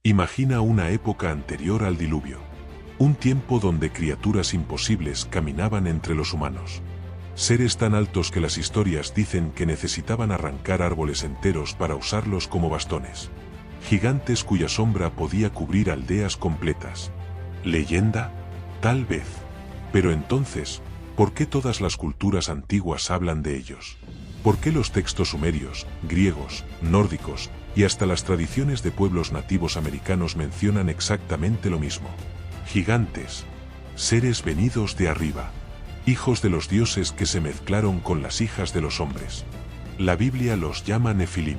Imagina una época anterior al diluvio. Un tiempo donde criaturas imposibles caminaban entre los humanos. Seres tan altos que las historias dicen que necesitaban arrancar árboles enteros para usarlos como bastones. Gigantes cuya sombra podía cubrir aldeas completas. ¿Leyenda? Tal vez. Pero entonces, ¿por qué todas las culturas antiguas hablan de ellos? ¿Por qué los textos sumerios, griegos, nórdicos y hasta las tradiciones de pueblos nativos americanos mencionan exactamente lo mismo? Gigantes, seres venidos de arriba, hijos de los dioses que se mezclaron con las hijas de los hombres. La Biblia los llama Nefilim,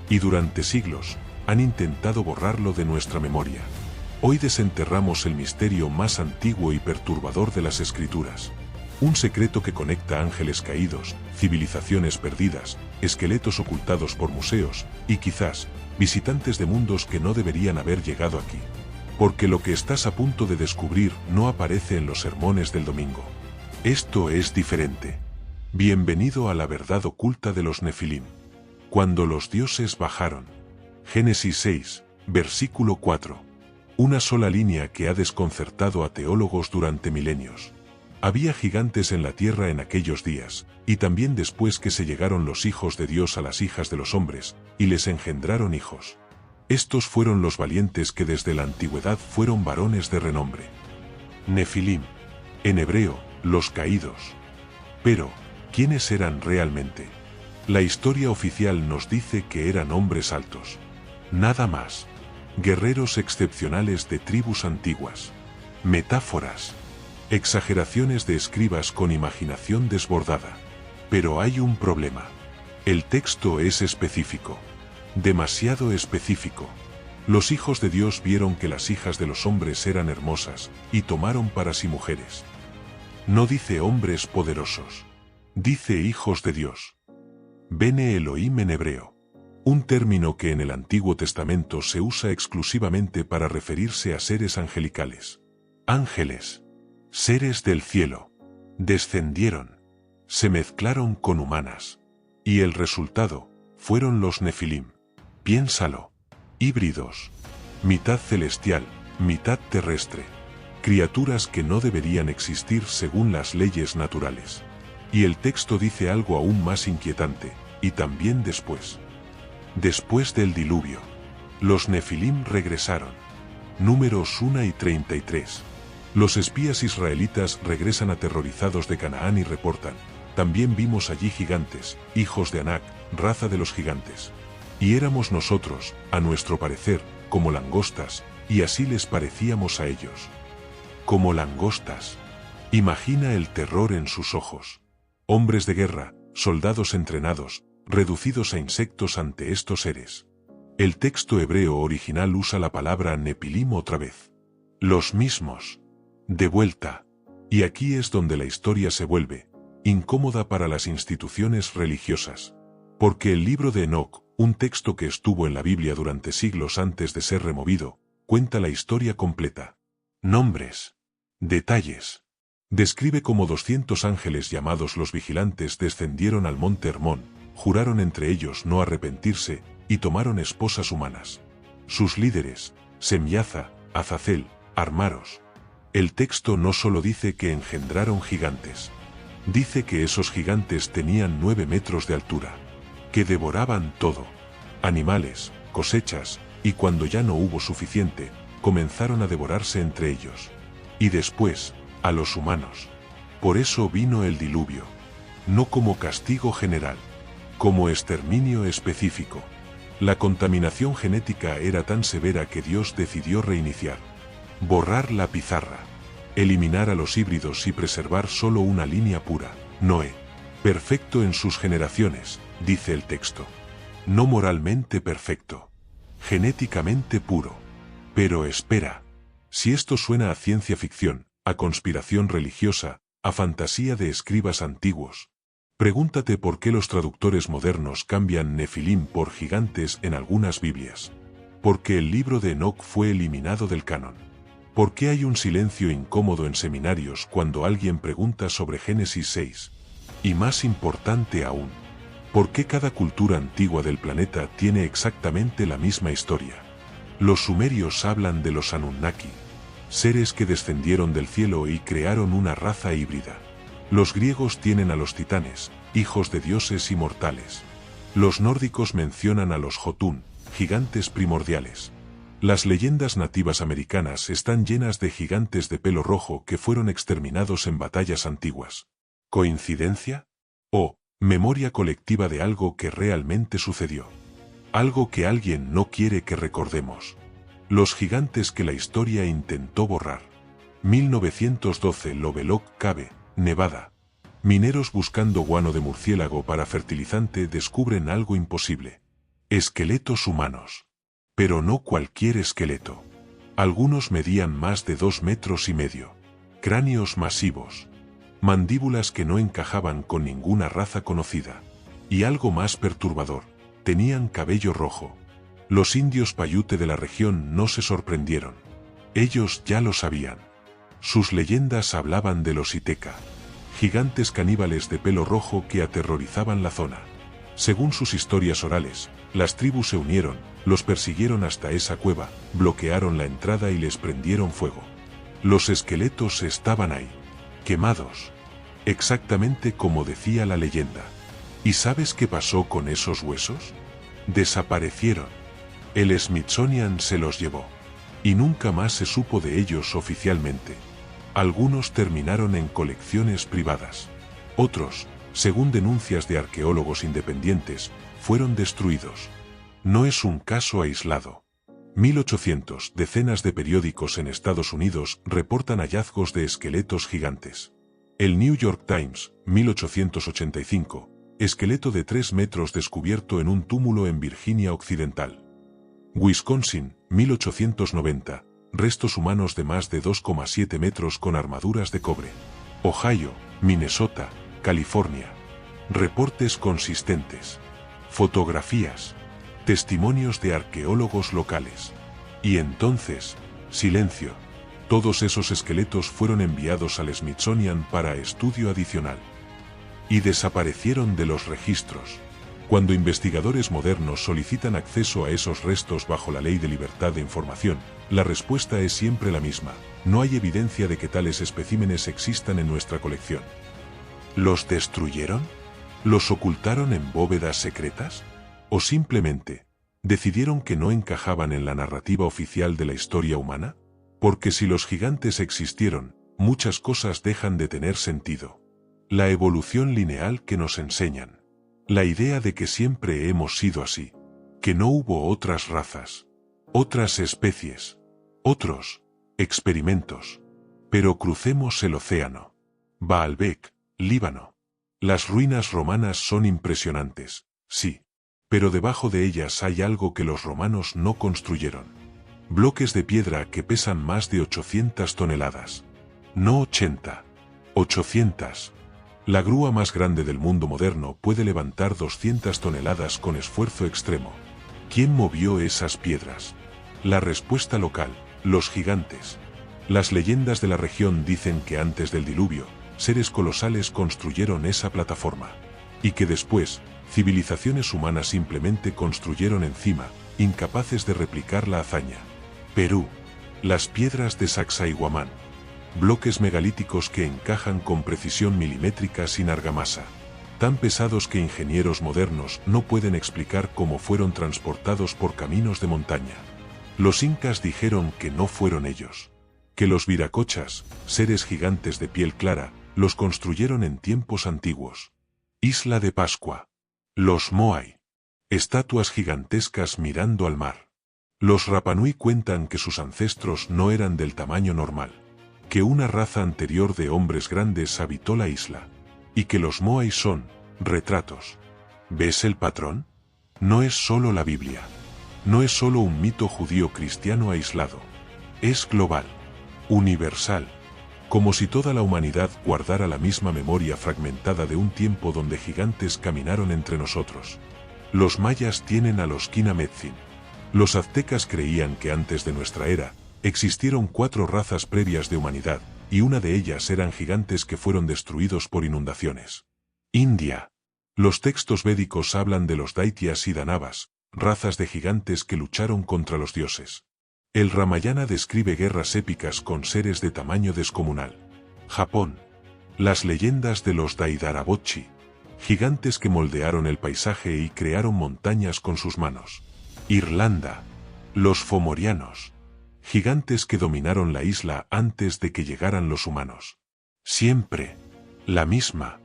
y durante siglos han intentado borrarlo de nuestra memoria. Hoy desenterramos el misterio más antiguo y perturbador de las Escrituras. Un secreto que conecta ángeles caídos, civilizaciones perdidas, esqueletos ocultados por museos, y quizás, visitantes de mundos que no deberían haber llegado aquí. Porque lo que estás a punto de descubrir no aparece en los sermones del domingo. Esto es diferente. Bienvenido a la verdad oculta de los Nefilim. Cuando los dioses bajaron. Génesis 6, versículo 4. Una sola línea que ha desconcertado a teólogos durante milenios. Había gigantes en la tierra en aquellos días, y también después que se llegaron los hijos de Dios a las hijas de los hombres, y les engendraron hijos. Estos fueron los valientes que desde la antigüedad fueron varones de renombre. Nefilim. En hebreo, los caídos. Pero, ¿quiénes eran realmente? La historia oficial nos dice que eran hombres altos. Nada más. Guerreros excepcionales de tribus antiguas. Metáforas. Exageraciones de escribas con imaginación desbordada. Pero hay un problema. El texto es específico. Demasiado específico. Los hijos de Dios vieron que las hijas de los hombres eran hermosas, y tomaron para sí mujeres. No dice hombres poderosos. Dice hijos de Dios. Bene Elohim en hebreo. Un término que en el Antiguo Testamento se usa exclusivamente para referirse a seres angelicales. Ángeles. Seres del cielo. Descendieron. Se mezclaron con humanas. Y el resultado fueron los Nefilim. Piénsalo. Híbridos. Mitad celestial, mitad terrestre. Criaturas que no deberían existir según las leyes naturales. Y el texto dice algo aún más inquietante, y también después. Después del diluvio. Los Nefilim regresaron. Números 1 y 33. Los espías israelitas regresan aterrorizados de Canaán y reportan: también vimos allí gigantes, hijos de Anak, raza de los gigantes. Y éramos nosotros, a nuestro parecer, como langostas, y así les parecíamos a ellos. Como langostas. Imagina el terror en sus ojos. Hombres de guerra, soldados entrenados, reducidos a insectos ante estos seres. El texto hebreo original usa la palabra Nepilim otra vez. Los mismos. De vuelta. Y aquí es donde la historia se vuelve incómoda para las instituciones religiosas. Porque el libro de Enoc, un texto que estuvo en la Biblia durante siglos antes de ser removido, cuenta la historia completa. Nombres. Detalles. Describe cómo 200 ángeles llamados los vigilantes descendieron al monte Hermón, juraron entre ellos no arrepentirse, y tomaron esposas humanas. Sus líderes, Semyaza, Azazel, Armaros. El texto no solo dice que engendraron gigantes. Dice que esos gigantes tenían 9 metros de altura. Que devoraban todo. Animales, cosechas, y cuando ya no hubo suficiente, comenzaron a devorarse entre ellos. Y después, a los humanos. Por eso vino el diluvio. No como castigo general. Como exterminio específico. La contaminación genética era tan severa que Dios decidió reiniciar. Borrar la pizarra. Eliminar a los híbridos y preservar solo una línea pura. Noé. Perfecto en sus generaciones, dice el texto. No moralmente perfecto. Genéticamente puro. Pero espera. Si esto suena a ciencia ficción, a conspiración religiosa, a fantasía de escribas antiguos, pregúntate por qué los traductores modernos cambian Nefilim por gigantes en algunas Biblias. Porque el libro de Enoc fue eliminado del canon. ¿Por qué hay un silencio incómodo en seminarios cuando alguien pregunta sobre Génesis 6? Y más importante aún, ¿por qué cada cultura antigua del planeta tiene exactamente la misma historia? Los sumerios hablan de los Anunnaki, seres que descendieron del cielo y crearon una raza híbrida. Los griegos tienen a los titanes, hijos de dioses inmortales. Los nórdicos mencionan a los Jotun, gigantes primordiales. Las leyendas nativas americanas están llenas de gigantes de pelo rojo que fueron exterminados en batallas antiguas. ¿Coincidencia? ¿O memoria colectiva de algo que realmente sucedió? Algo que alguien no quiere que recordemos. Los gigantes que la historia intentó borrar. 1912 Lovelock Cave, Nevada. Mineros buscando guano de murciélago para fertilizante descubren algo imposible. Esqueletos humanos. Pero no cualquier esqueleto. Algunos medían más de 2,5 metros. Cráneos masivos. Mandíbulas que no encajaban con ninguna raza conocida. Y algo más perturbador, tenían cabello rojo. Los indios Paiute de la región no se sorprendieron. Ellos ya lo sabían. Sus leyendas hablaban de los Iteca, gigantes caníbales de pelo rojo que aterrorizaban la zona. Según sus historias orales, las tribus se unieron, los persiguieron hasta esa cueva, bloquearon la entrada y les prendieron fuego. Los esqueletos estaban ahí, quemados, exactamente como decía la leyenda. ¿Y sabes qué pasó con esos huesos? Desaparecieron. El Smithsonian se los llevó. Y nunca más se supo de ellos oficialmente. Algunos terminaron en colecciones privadas. Otros, según denuncias de arqueólogos independientes, fueron destruidos. No es un caso aislado. 1800, decenas de periódicos en Estados Unidos reportan hallazgos de esqueletos gigantes. El New York Times, 1885, esqueleto de 3 metros descubierto en un túmulo en Virginia Occidental. Wisconsin, 1890, restos humanos de más de 2,7 metros con armaduras de cobre. Ohio, Minnesota, California. Reportes consistentes. Fotografías. Testimonios de arqueólogos locales. Y entonces, silencio. Todos esos esqueletos fueron enviados al Smithsonian para estudio adicional. Y desaparecieron de los registros. Cuando investigadores modernos solicitan acceso a esos restos bajo la Ley de Libertad de Información, la respuesta es siempre la misma: no hay evidencia de que tales especímenes existan en nuestra colección. ¿Los destruyeron? ¿Los ocultaron en bóvedas secretas? ¿O simplemente decidieron que no encajaban en la narrativa oficial de la historia humana? Porque si los gigantes existieron, muchas cosas dejan de tener sentido. La evolución lineal que nos enseñan. La idea de que siempre hemos sido así. Que no hubo otras razas. Otras especies. Otros experimentos. Pero crucemos el océano. Baalbek, Líbano. Las ruinas romanas son impresionantes, sí. Pero debajo de ellas hay algo que los romanos no construyeron. Bloques de piedra que pesan más de 800 toneladas. No 80. 800. La grúa más grande del mundo moderno puede levantar 200 toneladas con esfuerzo extremo. ¿Quién movió esas piedras? La respuesta local: los gigantes. Las leyendas de la región dicen que antes del diluvio, seres colosales construyeron esa plataforma. Y que después, civilizaciones humanas simplemente construyeron encima, incapaces de replicar la hazaña. Perú. Las piedras de Sacsayhuamán. Bloques megalíticos que encajan con precisión milimétrica sin argamasa. Tan pesados que ingenieros modernos no pueden explicar cómo fueron transportados por caminos de montaña. Los incas dijeron que no fueron ellos. Que los viracochas, seres gigantes de piel clara, los construyeron en tiempos antiguos. Isla de Pascua. Los Moai. Estatuas gigantescas mirando al mar. Los Rapanui cuentan que sus ancestros no eran del tamaño normal. Que una raza anterior de hombres grandes habitó la isla. Y que los Moai son retratos. ¿Ves el patrón? No es solo la Biblia. No es solo un mito judío cristiano aislado. Es global. Universal. Como si toda la humanidad guardara la misma memoria fragmentada de un tiempo donde gigantes caminaron entre nosotros. Los mayas tienen a los Quinametzin. Los aztecas creían que antes de nuestra era, existieron 4 razas previas de humanidad, y una de ellas eran gigantes que fueron destruidos por inundaciones. India. Los textos védicos hablan de los Daityas y Danavas, razas de gigantes que lucharon contra los dioses. El Ramayana describe guerras épicas con seres de tamaño descomunal. Japón. Las leyendas de los Daidarabochi, gigantes que moldearon el paisaje y crearon montañas con sus manos. Irlanda. Los fomorianos, gigantes que dominaron la isla antes de que llegaran los humanos. Siempre la misma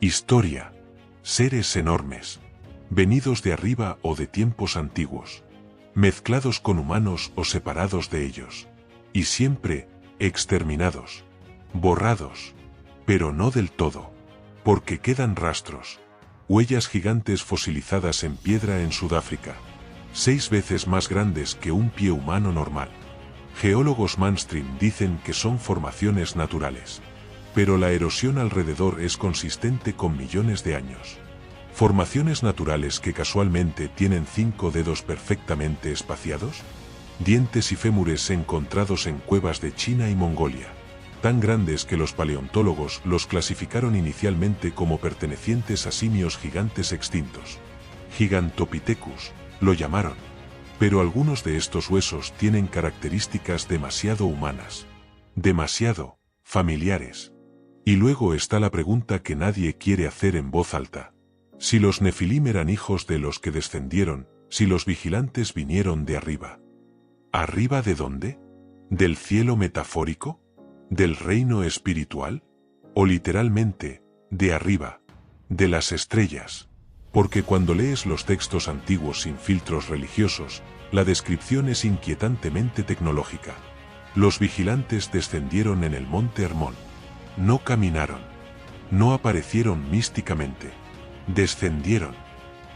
historia. Seres enormes, venidos de arriba o de tiempos antiguos, mezclados con humanos o separados de ellos, y siempre exterminados, borrados, pero no del todo, porque quedan rastros, huellas gigantes fosilizadas en piedra en Sudáfrica, 6 veces más grandes que un pie humano normal. Geólogos mainstream dicen que son formaciones naturales, pero la erosión alrededor es consistente con millones de años. Formaciones naturales que casualmente tienen 5 dedos perfectamente espaciados, dientes y fémures encontrados en cuevas de China y Mongolia, tan grandes que los paleontólogos los clasificaron inicialmente como pertenecientes a simios gigantes extintos. Gigantopithecus, lo llamaron. Pero algunos de estos huesos tienen características demasiado humanas, demasiado familiares. Y luego está la pregunta que nadie quiere hacer en voz alta. Si los Nefilim eran hijos de los que descendieron, si los vigilantes vinieron de arriba. ¿Arriba de dónde? ¿Del cielo metafórico? ¿Del reino espiritual? ¿O literalmente, de arriba, de las estrellas? Porque cuando lees los textos antiguos sin filtros religiosos, la descripción es inquietantemente tecnológica. Los vigilantes descendieron en el monte Hermón. No caminaron. No aparecieron místicamente. Descendieron.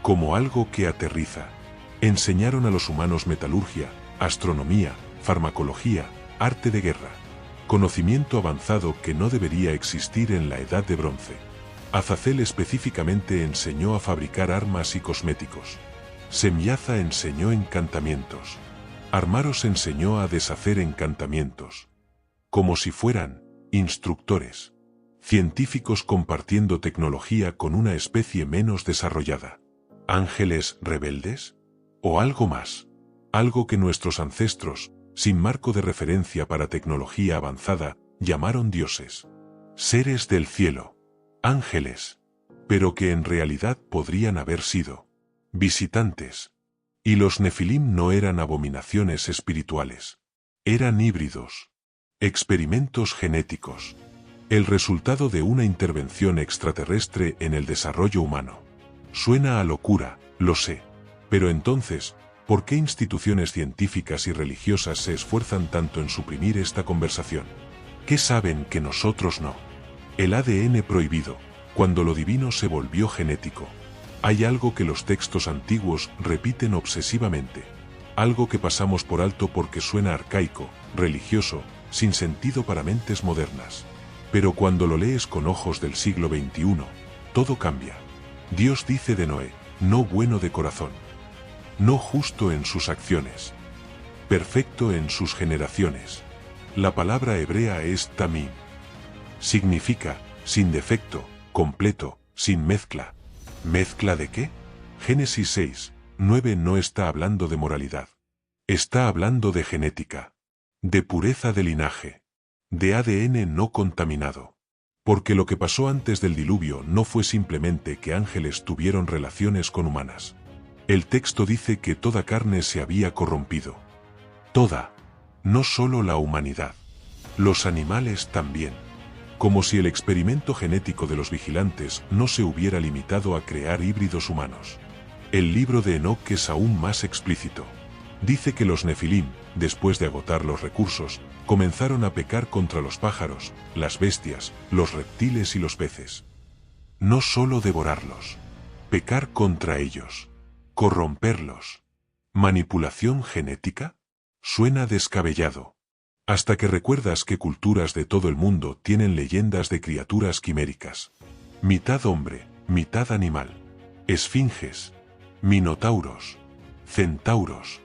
Como algo que aterriza. Enseñaron a los humanos metalurgia, astronomía, farmacología, arte de guerra. Conocimiento avanzado que no debería existir en la Edad de Bronce. Azazel específicamente enseñó a fabricar armas y cosméticos. Semyaza enseñó encantamientos. Armaros enseñó a deshacer encantamientos. Como si fueran instructores. Científicos compartiendo tecnología con una especie menos desarrollada. ¿Ángeles rebeldes? ¿O algo más? Algo que nuestros ancestros, sin marco de referencia para tecnología avanzada, llamaron dioses. Seres del cielo. Ángeles. Pero que en realidad podrían haber sido visitantes. Y los Nefilim no eran abominaciones espirituales. Eran híbridos. Experimentos genéticos. El resultado de una intervención extraterrestre en el desarrollo humano. Suena a locura, lo sé. Pero entonces, ¿por qué instituciones científicas y religiosas se esfuerzan tanto en suprimir esta conversación? ¿Qué saben que nosotros no? El ADN prohibido, cuando lo divino se volvió genético. Hay algo que los textos antiguos repiten obsesivamente. Algo que pasamos por alto porque suena arcaico, religioso, sin sentido para mentes modernas. Pero cuando lo lees con ojos del siglo XXI, todo cambia. Dios dice de Noé, no bueno de corazón. No justo en sus acciones. Perfecto en sus generaciones. La palabra hebrea es tamim. Significa, sin defecto, completo, sin mezcla. ¿Mezcla de qué? Génesis 6, 9 no está hablando de moralidad. Está hablando de genética. De pureza de linaje. De ADN no contaminado. Porque lo que pasó antes del diluvio no fue simplemente que ángeles tuvieron relaciones con humanas. El texto dice que toda carne se había corrompido. Toda. No solo la humanidad. Los animales también. Como si el experimento genético de los vigilantes no se hubiera limitado a crear híbridos humanos. El libro de Enoc es aún más explícito. Dice que los Nefilim, después de agotar los recursos, comenzaron a pecar contra los pájaros, las bestias, los reptiles y los peces. No solo devorarlos. Pecar contra ellos. Corromperlos. ¿Manipulación genética? Suena descabellado. Hasta que recuerdas que culturas de todo el mundo tienen leyendas de criaturas quiméricas. Mitad hombre, mitad animal. Esfinges. Minotauros. Centauros.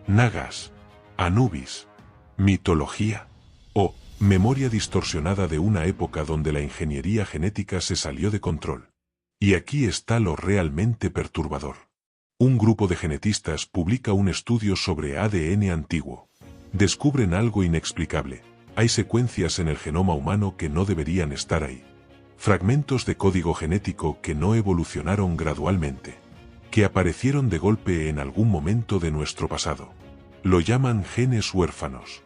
Nagas. Anubis. Mitología. O memoria distorsionada de una época donde la ingeniería genética se salió de control. Y aquí está lo realmente perturbador. Un grupo de genetistas publica un estudio sobre ADN antiguo. Descubren algo inexplicable. Hay secuencias en el genoma humano que no deberían estar ahí. Fragmentos de código genético que no evolucionaron gradualmente, que aparecieron de golpe en algún momento de nuestro pasado. Lo llaman genes huérfanos.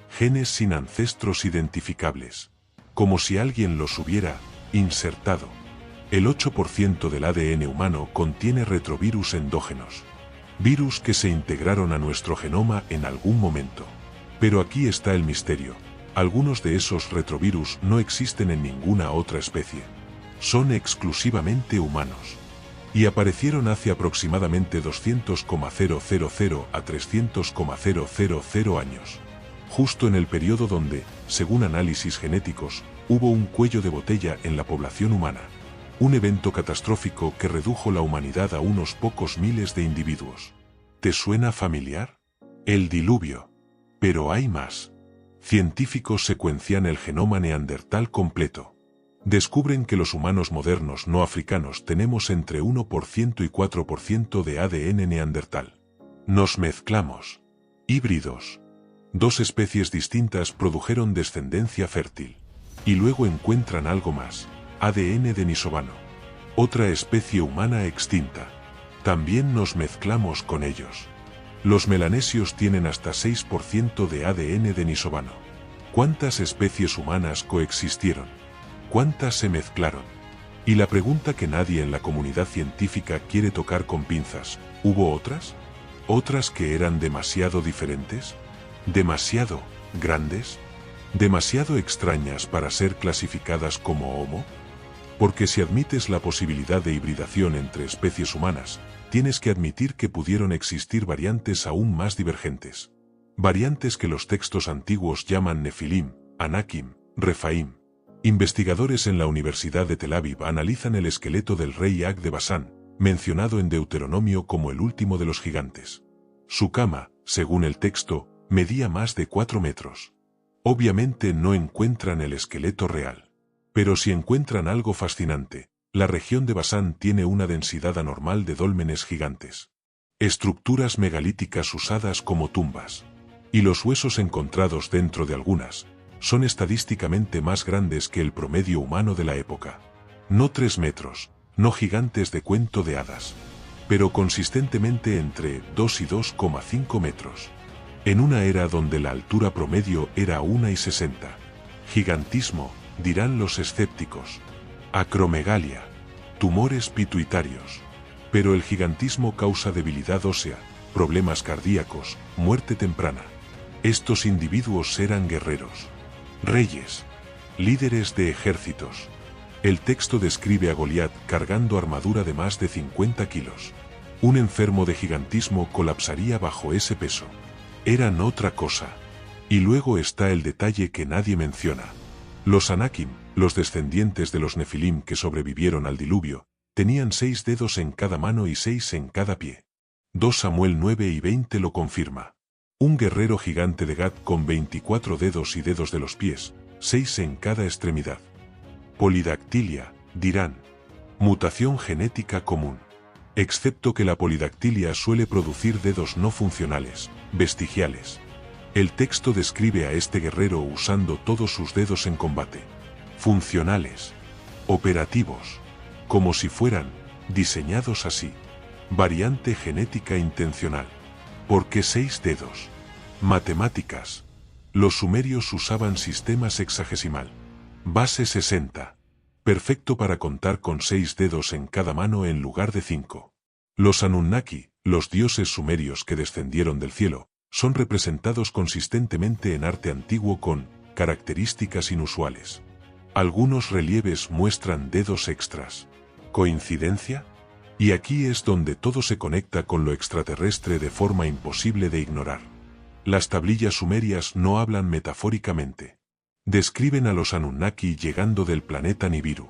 Genes sin ancestros identificables. Como si alguien los hubiera insertado. El 8% del ADN humano contiene retrovirus endógenos. Virus que se integraron a nuestro genoma en algún momento. Pero aquí está el misterio. Algunos de esos retrovirus no existen en ninguna otra especie. Son exclusivamente humanos. Y aparecieron hace aproximadamente 200,000 a 300,000 años. Justo en el periodo donde, según análisis genéticos, hubo un cuello de botella en la población humana. Un evento catastrófico que redujo la humanidad a unos pocos miles de individuos. ¿Te suena familiar? El diluvio. Pero hay más. Científicos secuencian el genoma neandertal completo. Descubren que los humanos modernos no africanos tenemos entre 1% y 4% de ADN neandertal. Nos mezclamos. Híbridos. 2 especies distintas produjeron descendencia fértil. Y luego encuentran algo más. ADN denisovano. Otra especie humana extinta. También nos mezclamos con ellos. Los melanesios tienen hasta 6% de ADN denisovano. ¿Cuántas especies humanas coexistieron? ¿Cuántas se mezclaron? Y la pregunta que nadie en la comunidad científica quiere tocar con pinzas, ¿hubo otras? ¿Otras que eran demasiado diferentes? ¿Demasiado grandes? ¿Demasiado extrañas para ser clasificadas como Homo? Porque si admites la posibilidad de hibridación entre especies humanas, tienes que admitir que pudieron existir variantes aún más divergentes. Variantes que los textos antiguos llaman Nefilim, Anakim, Refaim. Investigadores en la Universidad de Tel Aviv analizan el esqueleto del rey Ag de Basán, mencionado en Deuteronomio como el último de los gigantes. Su cama, según el texto, medía más de 4 metros. Obviamente no encuentran el esqueleto real. Pero si encuentran algo fascinante, la región de Basán tiene una densidad anormal de dólmenes gigantes. Estructuras megalíticas usadas como tumbas. Y los huesos encontrados dentro de algunas, son estadísticamente más grandes que el promedio humano de la época. No 3 metros, no gigantes de cuento de hadas. Pero consistentemente entre 2 y 2,5 metros. En una era donde la altura promedio era 1,60. Gigantismo, dirán los escépticos. Acromegalia. Tumores pituitarios. Pero el gigantismo causa debilidad ósea, problemas cardíacos, muerte temprana. Estos individuos eran guerreros. Reyes. Líderes de ejércitos. El texto describe a Goliat cargando armadura de más de 50 kilos. Un enfermo de gigantismo colapsaría bajo ese peso. Eran otra cosa. Y luego está el detalle que nadie menciona. Los Anakim, los descendientes de los Nefilim que sobrevivieron al diluvio, tenían 6 dedos en cada mano y 6 en cada pie. 2 Samuel 9 y 20 lo confirma. Un guerrero gigante de Gad con 24 dedos y dedos de los pies, 6 en cada extremidad. Polidactilia, dirán. Mutación genética común. Excepto que la polidactilia suele producir dedos no funcionales, vestigiales. El texto describe a este guerrero usando todos sus dedos en combate. Funcionales. Operativos. Como si fueran diseñados así. Variante genética intencional. ¿Por qué 6 dedos? Matemáticas. Los sumerios usaban sistemas hexagesimal. Base 60. Perfecto para contar con 6 dedos en cada mano en lugar de 5. Los Anunnaki, los dioses sumerios que descendieron del cielo, son representados consistentemente en arte antiguo con características inusuales. Algunos relieves muestran dedos extras. ¿Coincidencia? Y aquí es donde todo se conecta con lo extraterrestre de forma imposible de ignorar. Las tablillas sumerias no hablan metafóricamente. Describen a los Anunnaki llegando del planeta Nibiru,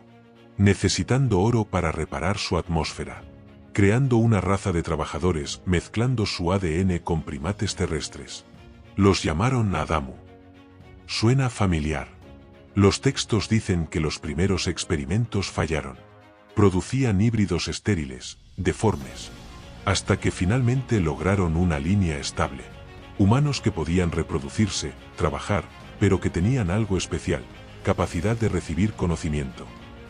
necesitando oro para reparar su atmósfera, creando una raza de trabajadores mezclando su ADN con primates terrestres. Los llamaron Adamu. Suena familiar. Los textos dicen que los primeros experimentos fallaron. Producían híbridos estériles, deformes. hasta que finalmente lograron una línea estable. Humanos que podían reproducirse, trabajar, pero que tenían algo especial, capacidad de recibir conocimiento,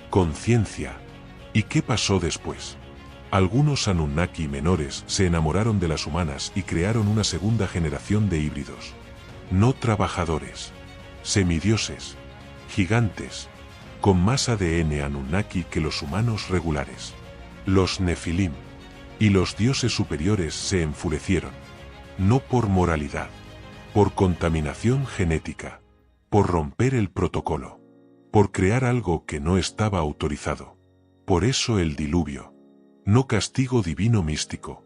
conciencia. ¿Y qué pasó después? Algunos Anunnaki menores se enamoraron de las humanas y crearon una segunda generación de híbridos. No trabajadores, semidioses, gigantes, con más ADN Anunnaki que los humanos regulares. Los Nefilim. Y los dioses superiores se enfurecieron. No por moralidad, por contaminación genética, por romper el protocolo, por crear algo que no estaba autorizado. Por eso el diluvio. No castigo divino místico.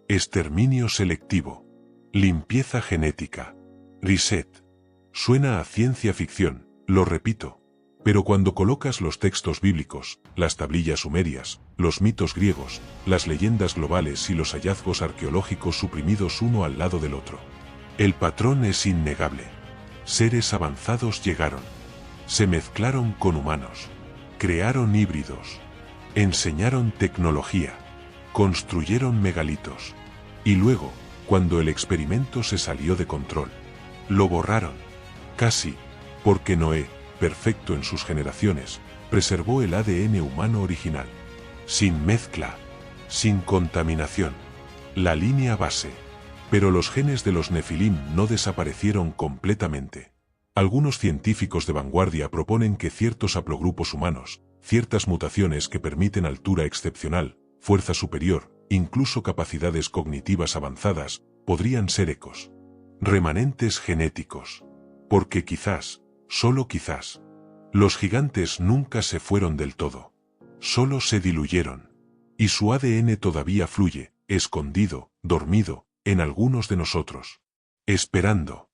Exterminio selectivo. Limpieza genética. Reset. Suena a ciencia ficción, lo repito. Pero cuando colocas los textos bíblicos, las tablillas sumerias, los mitos griegos, las leyendas globales y los hallazgos arqueológicos suprimidos uno al lado del otro, el patrón es innegable. Seres avanzados llegaron. Se mezclaron con humanos. Crearon híbridos. Enseñaron tecnología. Construyeron megalitos. Y luego, cuando el experimento se salió de control, lo borraron. Casi, porque Noé, perfecto en sus generaciones, preservó el ADN humano original. Sin mezcla, sin contaminación. La línea base. Pero los genes de los Nefilim no desaparecieron completamente. Algunos científicos de vanguardia proponen que ciertos haplogrupos humanos, ciertas mutaciones que permiten altura excepcional, fuerza superior, incluso capacidades cognitivas avanzadas, podrían ser ecos. Remanentes genéticos. Porque quizás, solo quizás, los gigantes nunca se fueron del todo. Solo se diluyeron. Y su ADN todavía fluye, escondido, dormido, en algunos de nosotros. Esperando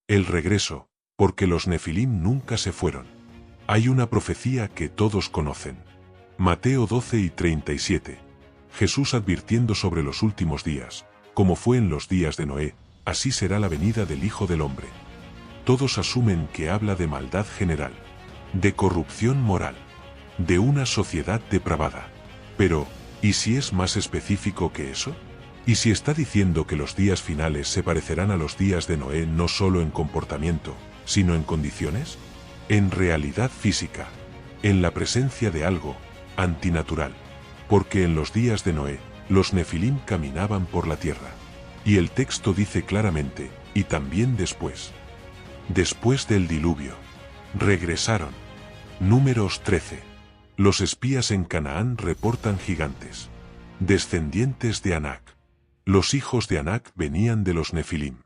el regreso, porque los Nefilim nunca se fueron. Hay una profecía que todos conocen. Mateo 12 y 37. Jesús advirtiendo sobre los últimos días, como fue en los días de Noé, así será la venida del Hijo del Hombre. Todos asumen que habla de maldad general, de corrupción moral, de una sociedad depravada. Pero, ¿y si es más específico que eso? ¿Y si está diciendo que los días finales se parecerán a los días de Noé no solo en comportamiento, sino en condiciones? En realidad física, en la presencia de algo antinatural. Porque en los días de Noé, los Nefilim caminaban por la tierra. Y el texto dice claramente, y también después. Después del diluvio. Regresaron. Números 13. Los espías en Canaán reportan gigantes. Descendientes de Anak. Los hijos de Anak venían de los Nefilim.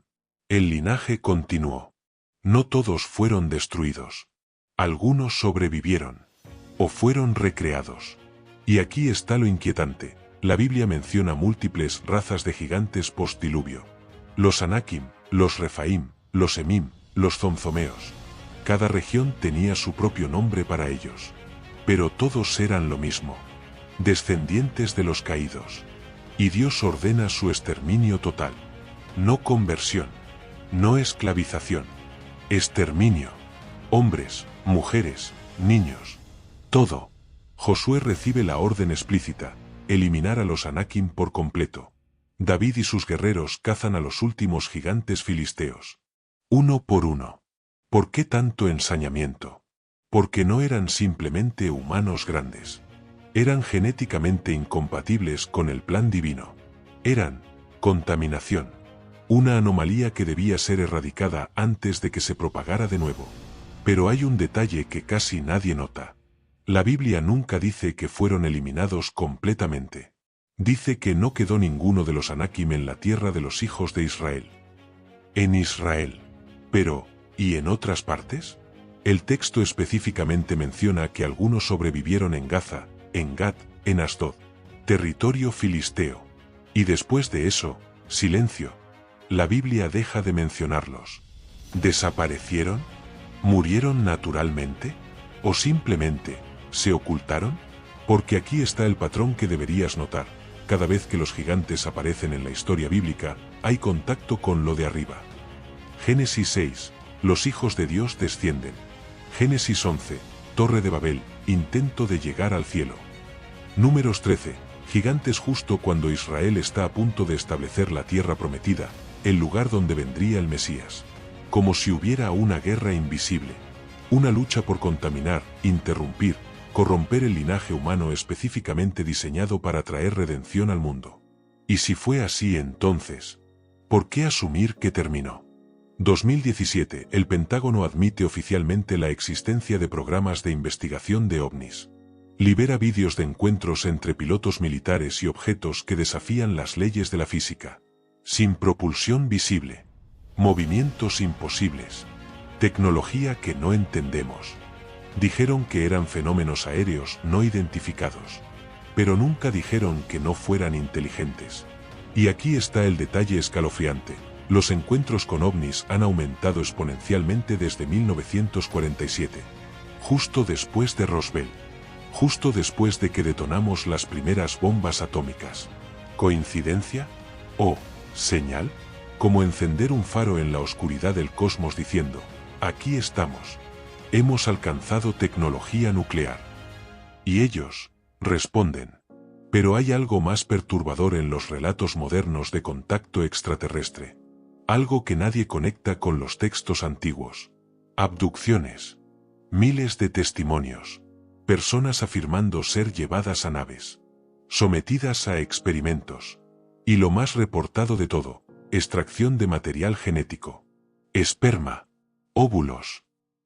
El linaje continuó. No todos fueron destruidos. Algunos sobrevivieron. O fueron recreados. Y aquí está lo inquietante. La Biblia menciona múltiples razas de gigantes postdiluvio. Los Anakim, los Refaim, los Emim, los Zomzomeos. Cada región tenía su propio nombre para ellos. Pero todos eran lo mismo. Descendientes de los caídos. Y Dios ordena su exterminio total. No conversión. No esclavización. Exterminio. Hombres, mujeres, niños. Todo. Josué recibe la orden explícita. Eliminar a los Anakim por completo. David y sus guerreros cazan a los últimos gigantes filisteos. Uno por uno. ¿Por qué tanto ensañamiento? Porque no eran simplemente humanos grandes. Eran genéticamente incompatibles con el plan divino. Eran contaminación. Una anomalía que debía ser erradicada antes de que se propagara de nuevo. Pero hay un detalle que casi nadie nota. La Biblia nunca dice que fueron eliminados completamente. Dice que no quedó ninguno de los Anakim en la tierra de los hijos de Israel. En Israel. Pero, ¿y en otras partes? El texto específicamente menciona que algunos sobrevivieron en Gaza, en Gat, en Asdod, territorio filisteo. Y después de eso, silencio. La Biblia deja de mencionarlos. ¿Desaparecieron? ¿Murieron naturalmente? ¿O simplemente se ocultaron? Porque aquí está el patrón que deberías notar. Cada vez que los gigantes aparecen en la historia bíblica, hay contacto con lo de arriba. Génesis 6. Los hijos de Dios descienden. Génesis 11. Torre de Babel. Intento de llegar al cielo. Números 13. Gigantes justo cuando Israel está a punto de establecer la tierra prometida, el lugar donde vendría el Mesías. Como si hubiera una guerra invisible. Una lucha por contaminar, interrumpir, corromper el linaje humano específicamente diseñado para traer redención al mundo. Y si fue así entonces, ¿por qué asumir que terminó? 2017, el Pentágono admite oficialmente la existencia de programas de investigación de ovnis. Libera vídeos de encuentros entre pilotos militares y objetos que desafían las leyes de la física. Sin propulsión visible. Movimientos imposibles. Tecnología que no entendemos. Dijeron que eran fenómenos aéreos no identificados. Pero nunca dijeron que no fueran inteligentes. Y aquí está el detalle escalofriante. Los encuentros con ovnis han aumentado exponencialmente desde 1947. Justo después de Roswell. Justo después de que detonamos las primeras bombas atómicas. ¿Coincidencia? ¿O señal? Como encender un faro en la oscuridad del cosmos diciendo, aquí estamos. Hemos alcanzado tecnología nuclear. Y ellos responden. Pero hay algo más perturbador en los relatos modernos de contacto extraterrestre. Algo que nadie conecta con los textos antiguos. Abducciones. Miles de testimonios. Personas afirmando ser llevadas a naves. Sometidas a experimentos. Y lo más reportado de todo, extracción de material genético. Esperma. Óvulos.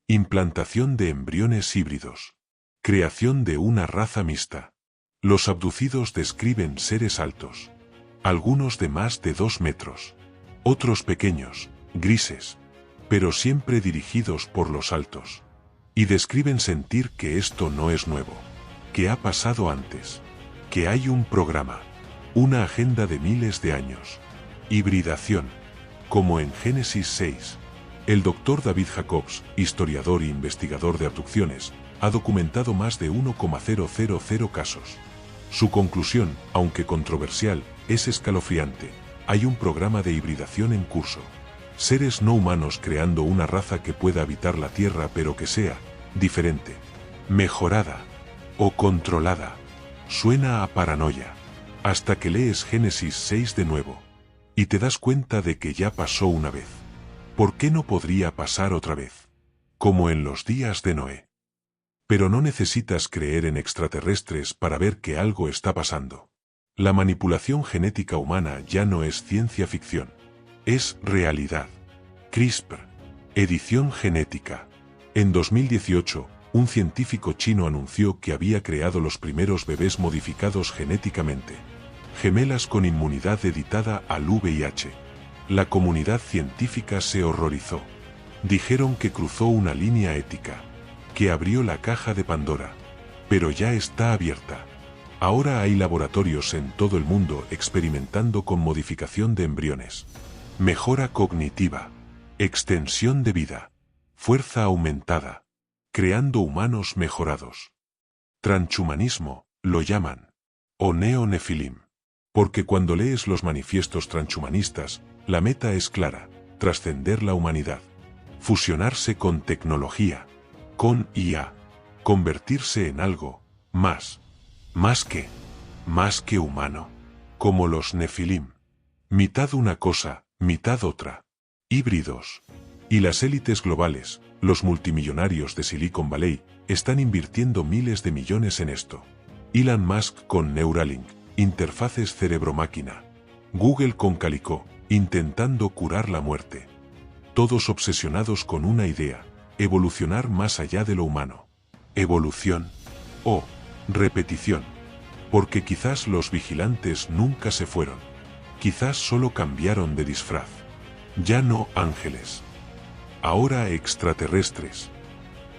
Implantación de embriones híbridos. Creación de una raza mixta. Los abducidos describen seres altos. Algunos de más de 2 metros. Otros pequeños, grises. Pero siempre dirigidos por los altos. Y describen sentir que esto no es nuevo. Que ha pasado antes. Que hay un programa. Una agenda de miles de años. Hibridación. Como en Génesis 6. El Dr. David Jacobs, historiador e investigador de abducciones, ha documentado más de 1,000 casos. Su conclusión, aunque controversial, es escalofriante. Hay un programa de hibridación en curso. Seres no humanos creando una raza que pueda habitar la Tierra pero que sea diferente, mejorada o controlada. Suena a paranoia. Hasta que lees Génesis 6 de nuevo. Y te das cuenta de que ya pasó una vez. ¿Por qué no podría pasar otra vez? Como en los días de Noé. Pero no necesitas creer en extraterrestres para ver que algo está pasando. La manipulación genética humana ya no es ciencia ficción. Es realidad. CRISPR. Edición genética. En 2018, un científico chino anunció que había creado los primeros bebés modificados genéticamente. Gemelas con inmunidad editada al VIH. La comunidad científica se horrorizó. Dijeron que cruzó una línea ética. Que abrió la caja de Pandora. Pero ya está abierta. Ahora hay laboratorios en todo el mundo experimentando con modificación de embriones. Mejora cognitiva. Extensión de vida. Fuerza aumentada. Creando humanos mejorados. Transhumanismo, lo llaman. O neo-nefilim. Porque cuando lees los manifiestos transhumanistas, la meta es clara, trascender la humanidad. Fusionarse con tecnología. Con IA. Convertirse en algo más. Más que humano. Como los nefilim. Mitad una cosa, mitad otra. Híbridos. Y las élites globales, los multimillonarios de Silicon Valley, están invirtiendo miles de millones en esto. Elon Musk con Neuralink, interfaces cerebro-máquina. Google con Calico, intentando curar la muerte. Todos obsesionados con una idea, evolucionar más allá de lo humano. Evolución. O repetición. Porque quizás los vigilantes nunca se fueron. Quizás solo cambiaron de disfraz. Ya no ángeles. Ahora extraterrestres.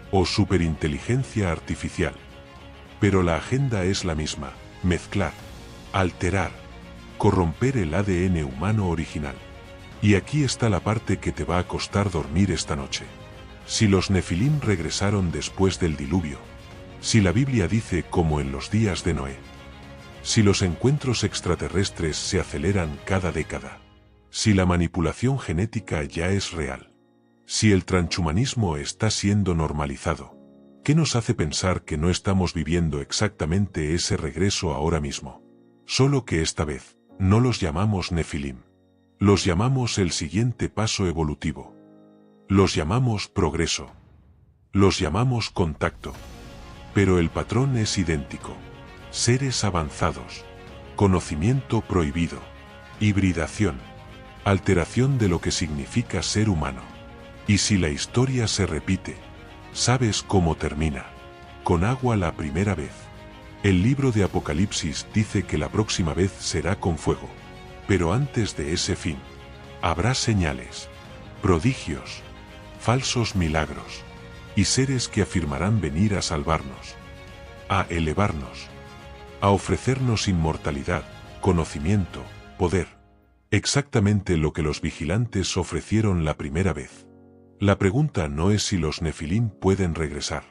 O superinteligencia artificial. Pero la agenda es la misma, mezclar, alterar, corromper el ADN humano original. Y aquí está la parte que te va a costar dormir esta noche. Si los nefilim regresaron después del diluvio. Si la Biblia dice como en los días de Noé. Si los encuentros extraterrestres se aceleran cada década. Si la manipulación genética ya es real. Si el transhumanismo está siendo normalizado. ¿Qué nos hace pensar que no estamos viviendo exactamente ese regreso ahora mismo? Solo que esta vez, no los llamamos Nefilim. Los llamamos el siguiente paso evolutivo. Los llamamos progreso. Los llamamos contacto. Pero el patrón es idéntico. Seres avanzados. Conocimiento prohibido. Hibridación. Alteración de lo que significa ser humano. Y si la historia se repite, ¿sabes cómo termina? Con agua la primera vez. El libro de Apocalipsis dice que la próxima vez será con fuego. Pero antes de ese fin, habrá señales, prodigios, falsos milagros, y seres que afirmarán venir a salvarnos, a elevarnos, a ofrecernos inmortalidad, conocimiento, poder. Exactamente lo que los vigilantes ofrecieron la primera vez. La pregunta no es si los Nefilim pueden regresar.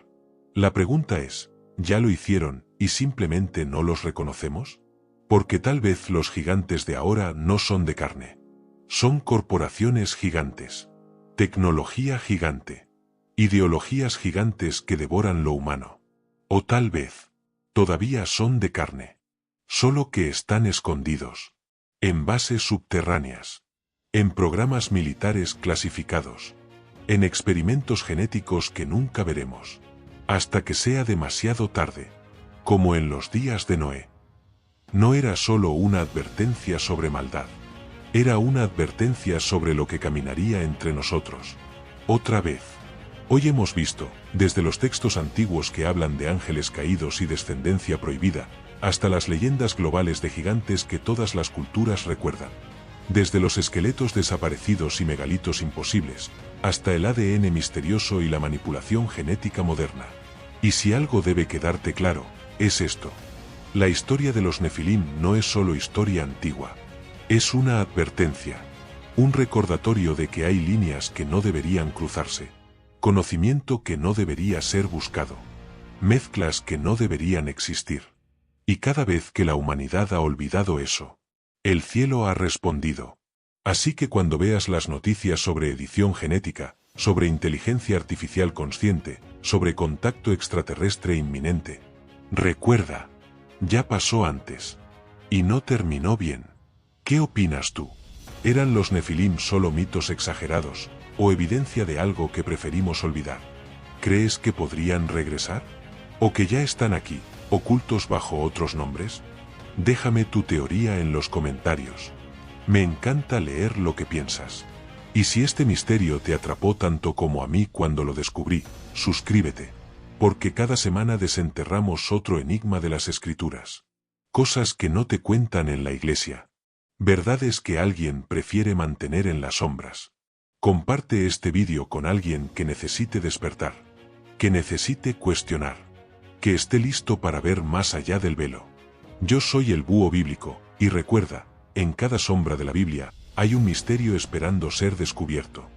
La pregunta es, ¿ya lo hicieron y simplemente no los reconocemos? Porque tal vez los gigantes de ahora no son de carne. Son corporaciones gigantes, tecnología gigante, ideologías gigantes que devoran lo humano. O tal vez, todavía son de carne, solo que están escondidos, en bases subterráneas, en programas militares clasificados, en experimentos genéticos que nunca veremos, hasta que sea demasiado tarde, como en los días de Noé. No era solo una advertencia sobre maldad. Era una advertencia sobre lo que caminaría entre nosotros. Otra vez. Hoy hemos visto, desde los textos antiguos que hablan de ángeles caídos y descendencia prohibida, hasta las leyendas globales de gigantes que todas las culturas recuerdan. Desde los esqueletos desaparecidos y megalitos imposibles, hasta el ADN misterioso y la manipulación genética moderna. Y si algo debe quedarte claro, es esto. La historia de los Nefilim no es solo historia antigua. Es una advertencia. Un recordatorio de que hay líneas que no deberían cruzarse. Conocimiento que no debería ser buscado. Mezclas que no deberían existir. Y cada vez que la humanidad ha olvidado eso, el cielo ha respondido. Así que cuando veas las noticias sobre edición genética, sobre inteligencia artificial consciente, sobre contacto extraterrestre inminente, recuerda, ya pasó antes. Y no terminó bien. ¿Qué opinas tú? ¿Eran los Nefilim solo mitos exagerados, o evidencia de algo que preferimos olvidar? ¿Crees que podrían regresar? ¿O que ya están aquí, ocultos bajo otros nombres? Déjame tu teoría en los comentarios. Me encanta leer lo que piensas. Y si este misterio te atrapó tanto como a mí cuando lo descubrí, suscríbete. Porque cada semana desenterramos otro enigma de las Escrituras. Cosas que no te cuentan en la iglesia. Verdades que alguien prefiere mantener en las sombras. Comparte este vídeo con alguien que necesite despertar. Que necesite cuestionar. Que esté listo para ver más allá del velo. Yo soy el Búho Bíblico, y recuerda, en cada sombra de la Biblia, hay un misterio esperando ser descubierto.